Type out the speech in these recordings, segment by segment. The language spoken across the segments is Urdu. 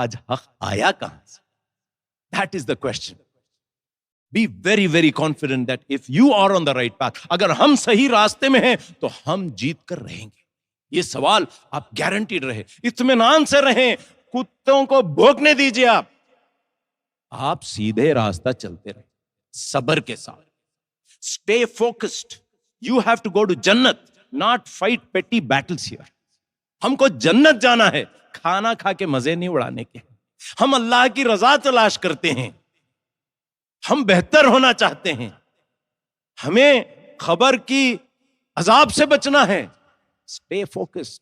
آج حق آیا کہاں سے؟ That is the question. Be very, very confident that if you are on the right path, اگر ہم صحیح راستے میں ہیں تو ہم جیت کر رہیں گے. یہ سوال آپ گارنٹیڈ رہے, اطمینان سے رہیں, کتوں کو بھوکنے دیجیے, آپ سیدھے راستہ چلتے رہیں صبر کے ساتھ. Stay focused. You have to go to جنت, not fight petty battles here. ہم کو جنت جانا ہے, کھانا کھا کے مزے نہیں اڑانے کے. ہم اللہ کی رضا تلاش کرتے ہیں, ہم بہتر ہونا چاہتے ہیں, ہمیں خبر کی عذاب سے بچنا ہے. Stay focused.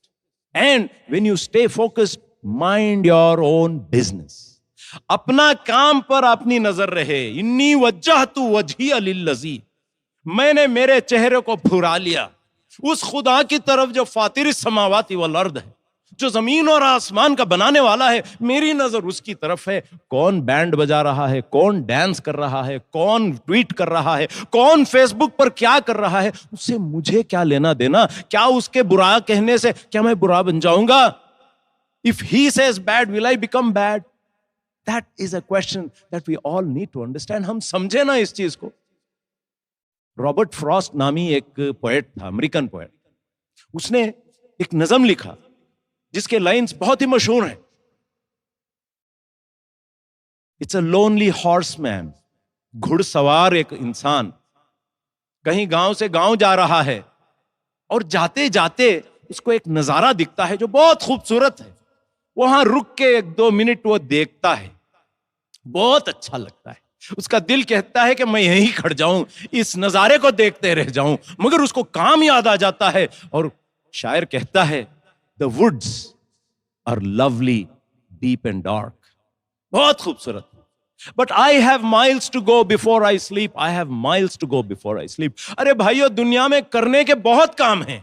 And when you stay focused, mind your own business. اپنا کام پر اپنی نظر رہے. انی وجہت وجہی للذی, میں نے میرے چہرے کو پھرا لیا اس خدا کی طرف جو فاطر السماوات والارض ہے, جو زمین اور آسمان کا بنانے والا ہے. میری نظر اس کی طرف ہے. کون بینڈ بجا رہا ہے, کون ڈانس کر رہا ہے, کون ٹویٹ کر رہا ہے, کون فیس بک پر کیا کر رہا ہے, اس سے مجھے کیا لینا دینا؟ کیا اس کے برا کہنے سے کیا میں برا بن جاؤں گا؟ If he says bad, will I become bad? That is a question that we all need to understand. ہم سمجھے نا اس چیز کو. رابرٹ فراسٹ نامی ایک پوئٹ تھا, امریکن پوئٹ. اس نے ایک نظم لکھا جس کے لائنز بہت ہی مشہور ہیں. اٹس اے لونلی ہارس مین, گھڑ سوار ایک انسان کہیں گاؤں سے گاؤں جا رہا ہے, اور جاتے جاتے اس کو ایک نظارہ دکھتا ہے جو بہت خوبصورت ہے. وہاں رک کے 1-2 منٹ وہ دیکھتا ہے, بہت اچھا لگتا ہے. اس کا دل کہتا ہے کہ میں یہیں کھڑ جاؤں, اس نظارے کو دیکھتے رہ جاؤں, مگر اس کو کام یاد آ جاتا ہے. اور شاعر کہتا ہے The woods are lovely, deep and dark. بہت خوبصورت. But I have miles to go before I sleep. I have miles to go before I sleep. ارے بھائیو, دنیا میں کرنے کے بہت کام ہیں,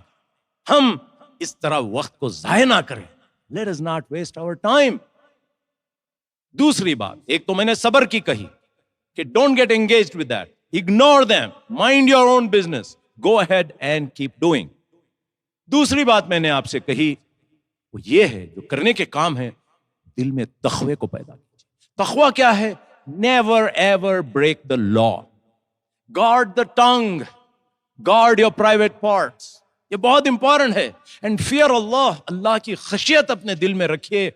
ہم اس طرح وقت کو ضائع نہ کریں. Let us not waste our time. دوسری بات, ایک تو میں نے صبر کی کہی کہ don't get engaged with that. Ignore them. Mind your own business. Go ahead and keep doing. دوسری بات میں نے آپ سے کہی وہ یہ ہے, جو کرنے کے کام ہیں دل میں تقوی کو پیدا کیجیے. تقوی کیا ہے؟ Never ever break the law. Guard the tongue. Guard your private parts. یہ بہت امپورٹنٹ ہے. And fear Allah. اللہ کی خشیت اپنے دل میں رکھیے.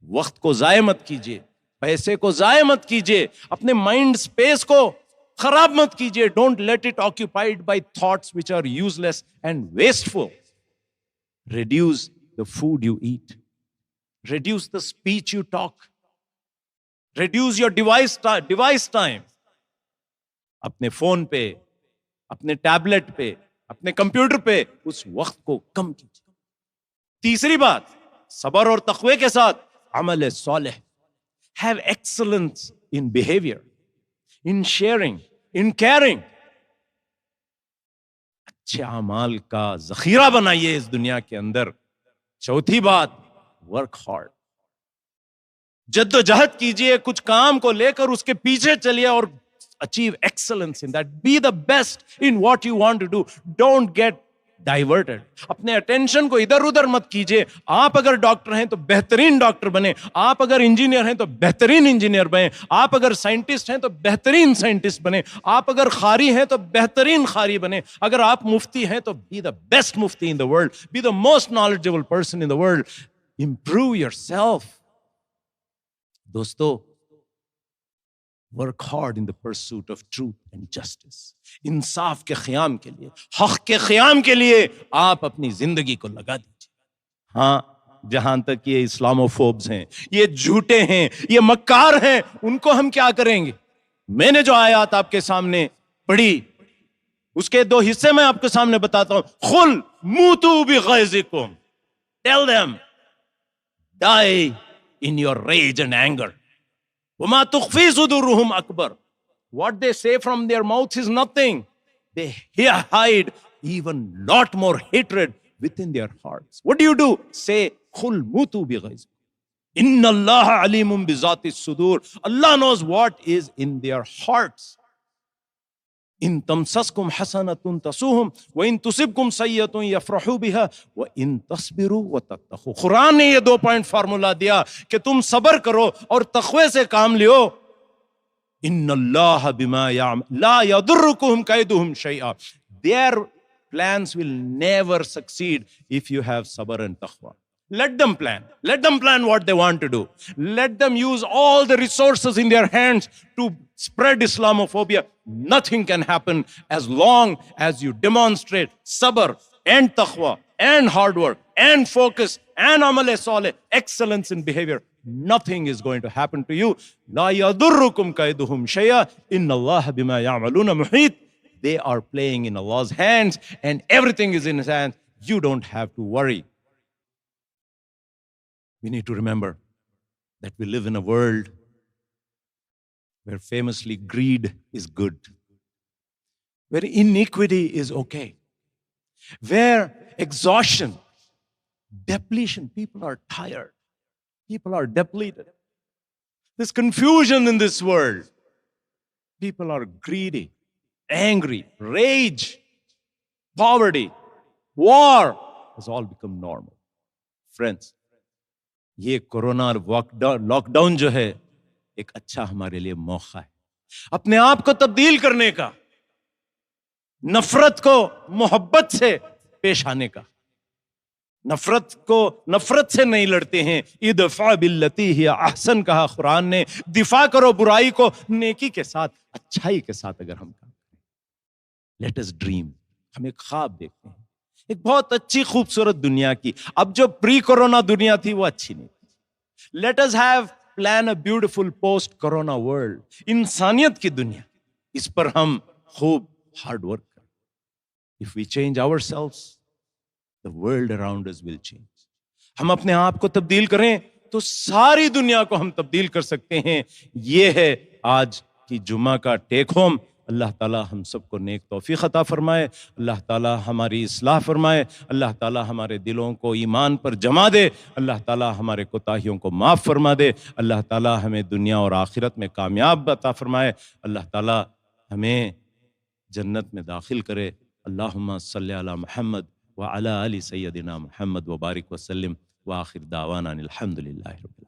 وقت کو ضائع مت کیجیے, پیسے کو ضائع مت کیجیے, اپنے مائنڈ اسپیس کو خراب مت کیجیے. Don't let it occupied by thoughts which are useless and wasteful. Reduce the food you eat. Reduce the speech you talk. Reduce your device time. اپنے فون پہ, اپنے ٹیبلٹ پہ, اپنے کمپیوٹر پہ اس وقت کو کم کیجیے. تیسری بات, صبر اور تقوی کے ساتھ عمل صالح. Have excellence in behavior, in sharing, in caring. اچھے اعمال کا ذخیرہ بنائیے اس دنیا کے اندر. چوتھی بات, work hard. جد و جہد کیجئے, کچھ کام کو لے کر اس کے پیچھے چلیے اور achieve excellence in that. Be the best in what you want to do. Don't get diverted. اپنے اٹینشن کو ادھر ادھر مت کیجئے. آپ اگر ڈاکٹر ہیں تو بہترین ڈاکٹر بنے, آپ اگر انجینئر ہیں تو بہترین انجینئر بنے, آپ اگر سائنٹسٹ ہیں تو بہترین سائنٹسٹ بنے, آپ اگر قاری ہیں تو بہترین قاری بنے, اگر آپ مفتی ہیں تو be the best mufti in the world, be the most knowledgeable person in the world. Improve yourself. دوستو, work hard in the pursuit of truth and justice. انصاف کے قیام کے لیے, حق کے قیام کے لیے آپ اپنی زندگی کو لگا دیجیے. ہاں, جہاں تک یہ اسلاموفوبز ہیں, یہ جھوٹے ہیں, یہ مکار ہیں, ان کو ہم کیا کریں گے؟ میں نے جو آیات آپ کے سامنے پڑھی اس کے 2 حصے میں آپ کے سامنے بتاتا ہوں. قل موتوا بغیظکم. Tell them, die in your rage and anger. وَمَا تُخْفِي صُدُورُهُمْ أَكْبَرُ. What they say from their mouths is nothing. They hide even lot more hatred within their hearts. What do? Say, قُلْ مُوتُوا بِغَيْظِكُمْ. إِنَّ اللَّهَ عَلِيمٌ بِذَاتِ الصُّدُورِ. Allah knows what is in their hearts. ان تمسسکم حسنۃ تسوہم وان تصبکم سیئۃ یفرحوا بها وان تصبروا وتتقوا. قرآن نے یہ 2 پوائنٹ فارمولا دیا کہ تم صبر کرو اور تقوی سے کام لیو. ان اللہ بما یعمل لا یضرکم کیدہم شیئا. Their plans will never succeed if you have sabr and taqwa. Let them plan. Let them plan what they want to do. Let them use all the resources in their hands to spread Islamophobia. Nothing can happen as long as you demonstrate sabr and taqwa and hard work and focus and amal saleh, excellence in behavior. Nothing is going to happen to you. La yadurrukum kaiduhum shay'a. Inna Allah bima ya'maluna muhit. They are playing in Allah's hands and everything is in His hands. You don't have to worry. We need to remember that we live in a world where famously greed is good, where iniquity is okay, where exhaustion, depletion, people are tired, people are depleted. There's confusion in this world. People are greedy, angry, rage, poverty, war has all become normal. Friends, یہ کورونا لاک ڈاؤن جو ہے ایک اچھا ہمارے لیے موقع ہے اپنے آپ کو تبدیل کرنے کا, نفرت کو محبت سے پیش آنے کا. نفرت سے نہیں لڑتے ہیں. ادفع باللتی ہی احسن کہا قرآن نے. دفاع کرو برائی کو نیکی کے ساتھ, اچھائی کے ساتھ. اگر ہم کام کریں, لیٹ اس ڈریم. ہم ایک خواب دیکھتے ہیں ایک بہت اچھی خوبصورت دنیا کی. اب جو پری کورونا دنیا تھی وہ اچھی نہیں تھی. Let us have plan a beautiful post corona world. انسانیت کی دنیا, اس پر ہم خوب ہارڈ ورک کریں. If we change ourselves, the world around us will change. ہم اپنے آپ کو تبدیل کریں تو ساری دنیا کو ہم تبدیل کر سکتے ہیں. یہ ہے آج کی جمعہ کا ٹیک ہوم. اللہ تعالیٰ ہم سب کو نیک توفیق عطا فرمائے. اللہ تعالیٰ ہماری اصلاح فرمائے. اللہ تعالیٰ ہمارے دلوں کو ایمان پر جما دے. اللہ تعالیٰ ہمارے کوتاہیوں کو معاف فرما دے. اللہ تعالیٰ ہمیں دنیا اور آخرت میں کامیاب عطا فرمائے. اللہ تعالیٰ ہمیں جنت میں داخل کرے. اللہم صلی علی محمد وعلی آل سیدنا محمد وبارک وسلم. وآخر دعوانا الحمد للہ رب